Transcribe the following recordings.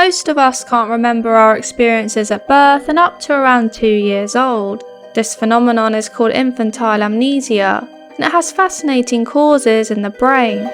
Most of us can't remember our experiences at birth and up to around 2 years old. This phenomenon is called infantile amnesia, and it has fascinating causes in the brain.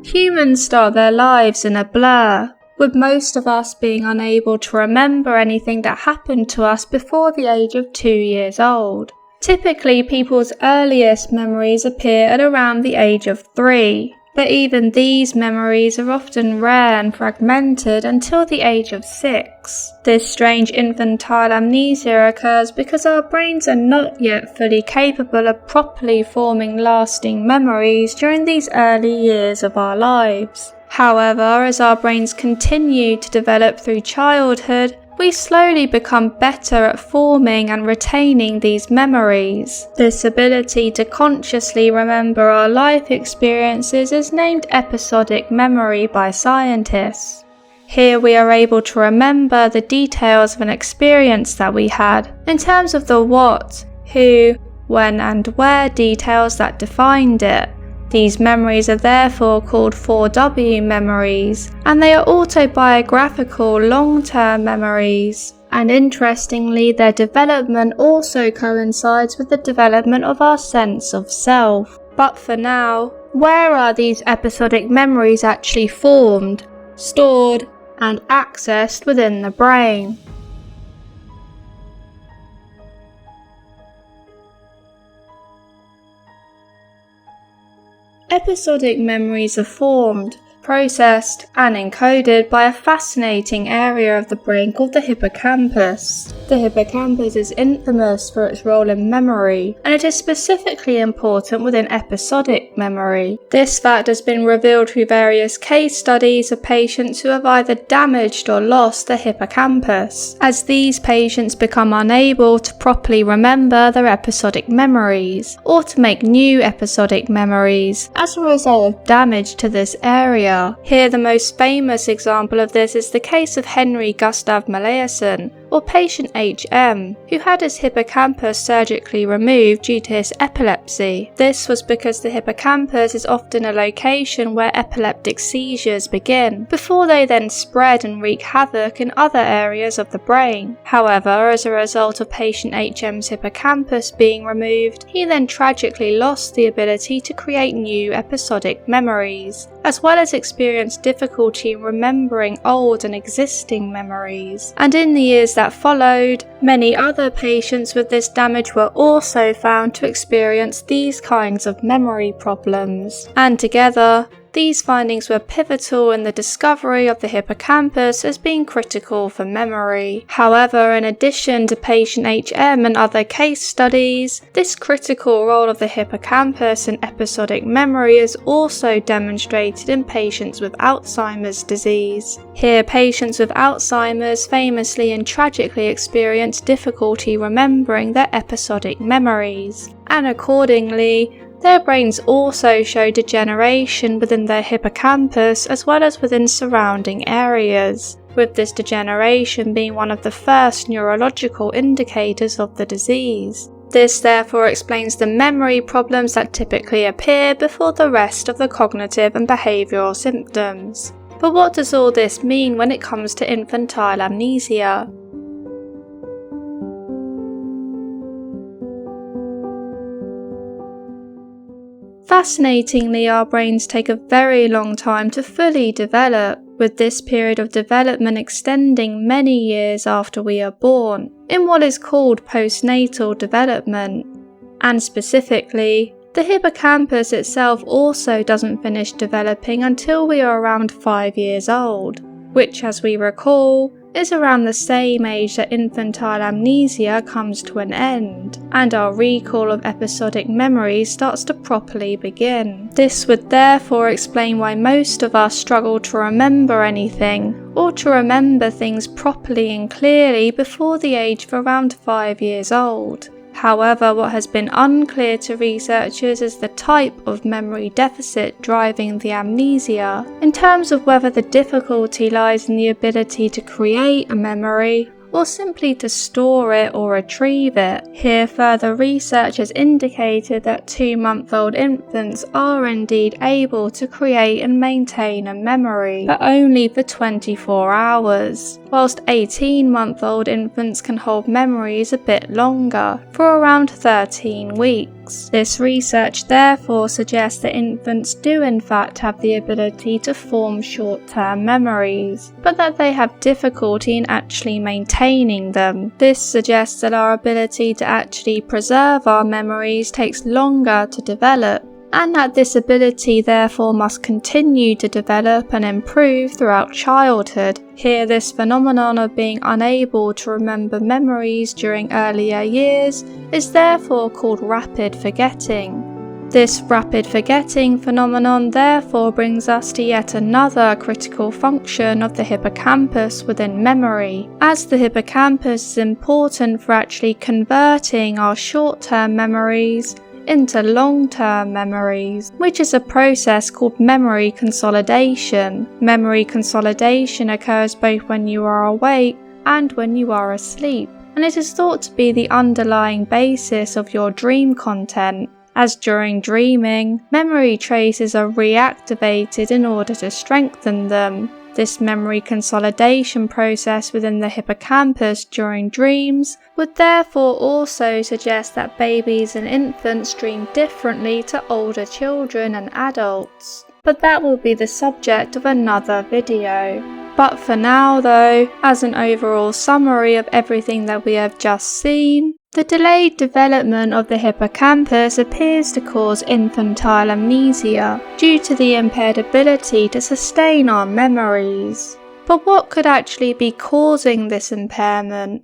Humans start their lives in a blur, with most of us being unable to remember anything that happened to us before the age of 2 years old. Typically, people's earliest memories appear at around the age of 3, but even these memories are often rare and fragmented until the age of 6. This strange infantile amnesia occurs because our brains are not yet fully capable of properly forming lasting memories during these early years of our lives. However, as our brains continue to develop through childhood, we slowly become better at forming and retaining these memories. This ability to consciously remember our life experiences is named episodic memory by scientists. Here we are able to remember the details of an experience that we had, in terms of the what, who, when and where details that defined it. These memories are therefore called 4W memories, and they are autobiographical long-term memories. And interestingly, their development also coincides with the development of our sense of self. But for now, where are these episodic memories actually formed, stored, and accessed within the brain? Episodic memories are formed, processed, and encoded by a fascinating area of the brain called the hippocampus. The hippocampus is infamous for its role in memory, and it is specifically important within episodic memory. This fact has been revealed through various case studies of patients who have either damaged or lost the hippocampus, as these patients become unable to properly remember their episodic memories, or to make new episodic memories, as a result of damage to this area. Here, the most famous example of this is the case of Henry Gustav Malayason, or patient HM, who had his hippocampus surgically removed due to his epilepsy. This was because the hippocampus is often a location where epileptic seizures begin, before they then spread and wreak havoc in other areas of the brain. However, as a result of patient HM's hippocampus being removed, he then tragically lost the ability to create new episodic memories, as well as experience difficulty in remembering old and existing memories. And in the years that followed, many other patients with this damage were also found to experience these kinds of memory problems. And together, these findings were pivotal in the discovery of the hippocampus as being critical for memory. However, in addition to patient HM and other case studies, this critical role of the hippocampus in episodic memory is also demonstrated in patients with Alzheimer's disease. Here, patients with Alzheimer's famously and tragically experience difficulty remembering their episodic memories, and accordingly, their brains also show degeneration within their hippocampus as well as within surrounding areas, with this degeneration being one of the first neurological indicators of the disease. This therefore explains the memory problems that typically appear before the rest of the cognitive and behavioural symptoms. But what does all this mean when it comes to infantile amnesia? Fascinatingly, our brains take a very long time to fully develop, with this period of development extending many years after we are born, in what is called postnatal development. And specifically, the hippocampus itself also doesn't finish developing until we are around 5 years old, which, as we recall, is around the same age that infantile amnesia comes to an end, and our recall of episodic memories starts to properly begin. This would therefore explain why most of us struggle to remember anything, or to remember things properly and clearly before the age of around 5 years old. However, what has been unclear to researchers is the type of memory deficit driving the amnesia, in terms of whether the difficulty lies in the ability to create a memory or simply to store it or retrieve it. Here, further research has indicated that 2-month-old infants are indeed able to create and maintain a memory, but only for 24 hours, whilst 18-month-old infants can hold memories a bit longer, for around 13 weeks. This research therefore suggests that infants do in fact have the ability to form short-term memories, but that they have difficulty in actually maintaining them. This suggests that our ability to actually preserve our memories takes longer to develop, and that this ability therefore must continue to develop and improve throughout childhood. Here, this phenomenon of being unable to remember memories during earlier years is therefore called rapid forgetting. This rapid forgetting phenomenon therefore brings us to yet another critical function of the hippocampus within memory, as the hippocampus is important for actually converting our short-term memories into long-term memories, which is a process called memory consolidation. Memory consolidation occurs both when you are awake and when you are asleep, and it is thought to be the underlying basis of your dream content, as during dreaming, memory traces are reactivated in order to strengthen them. This memory consolidation process within the hippocampus during dreams would therefore also suggest that babies and infants dream differently to older children and adults, but that will be the subject of another video. But for now though, as an overall summary of everything that we have just seen, the delayed development of the hippocampus appears to cause infantile amnesia due to the impaired ability to sustain our memories. But what could actually be causing this impairment?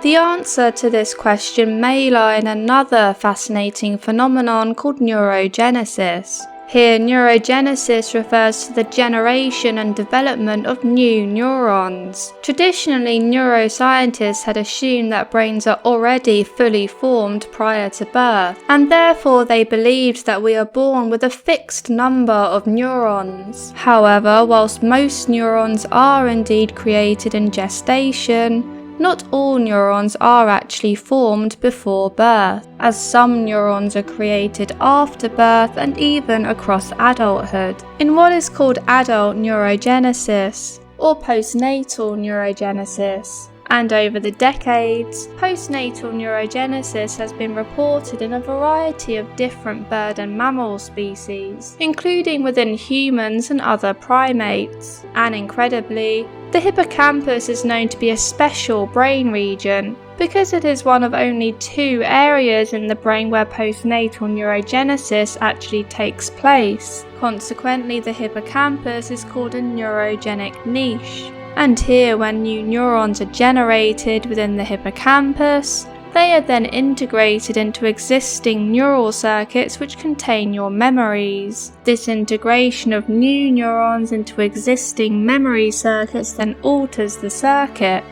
The answer to this question may lie in another fascinating phenomenon called neurogenesis. Here, neurogenesis refers to the generation and development of new neurons. Traditionally, neuroscientists had assumed that brains are already fully formed prior to birth, and therefore they believed that we are born with a fixed number of neurons. However, whilst most neurons are indeed created in gestation, not all neurons are actually formed before birth, as some neurons are created after birth and even across adulthood, in what is called adult neurogenesis or postnatal neurogenesis. And over the decades, postnatal neurogenesis has been reported in a variety of different bird and mammal species, including within humans and other primates. And incredibly, the hippocampus is known to be a special brain region, because it is one of only 2 areas in the brain where postnatal neurogenesis actually takes place. Consequently, the hippocampus is called a neurogenic niche. And here, when new neurons are generated within the hippocampus, they are then integrated into existing neural circuits which contain your memories. This integration of new neurons into existing memory circuits then alters the circuit,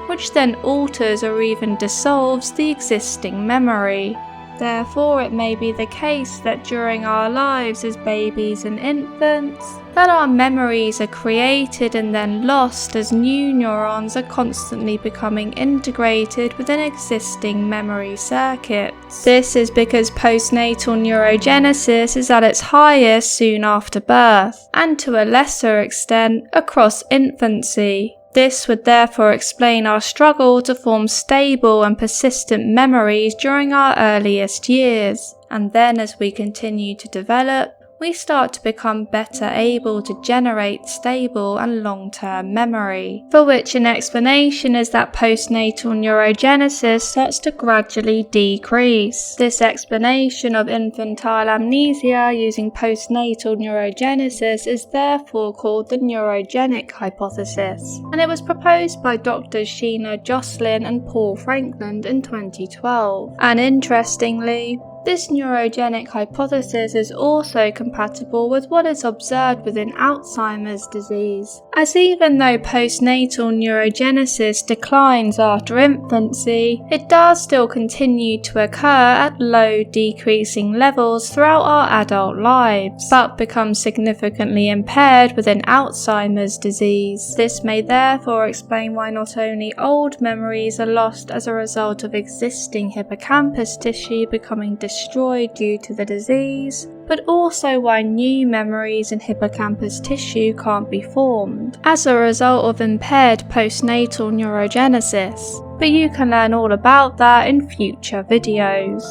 which then alters or even dissolves the existing memory. Therefore, it may be the case that during our lives as babies and infants, that our memories are created and then lost as new neurons are constantly becoming integrated within existing memory circuits. This is because postnatal neurogenesis is at its highest soon after birth, and to a lesser extent across infancy. This would therefore explain our struggle to form stable and persistent memories during our earliest years, and then as we continue to develop, we start to become better able to generate stable and long-term memory, for which an explanation is that postnatal neurogenesis starts to gradually decrease. This explanation of infantile amnesia using postnatal neurogenesis is therefore called the neurogenic hypothesis, and it was proposed by Drs. Sheena Jocelyn and Paul Frankland in 2012. And interestingly, This neurogenic hypothesis is also compatible with what is observed within Alzheimer's disease, as even though postnatal neurogenesis declines after infancy, it does still continue to occur at low decreasing levels throughout our adult lives, but becomes significantly impaired within Alzheimer's disease. This may therefore explain why not only old memories are lost as a result of existing hippocampus tissue becoming destroyed due to the disease, but also why new memories in hippocampus tissue can't be formed as a result of impaired postnatal neurogenesis. But you can learn all about that in future videos.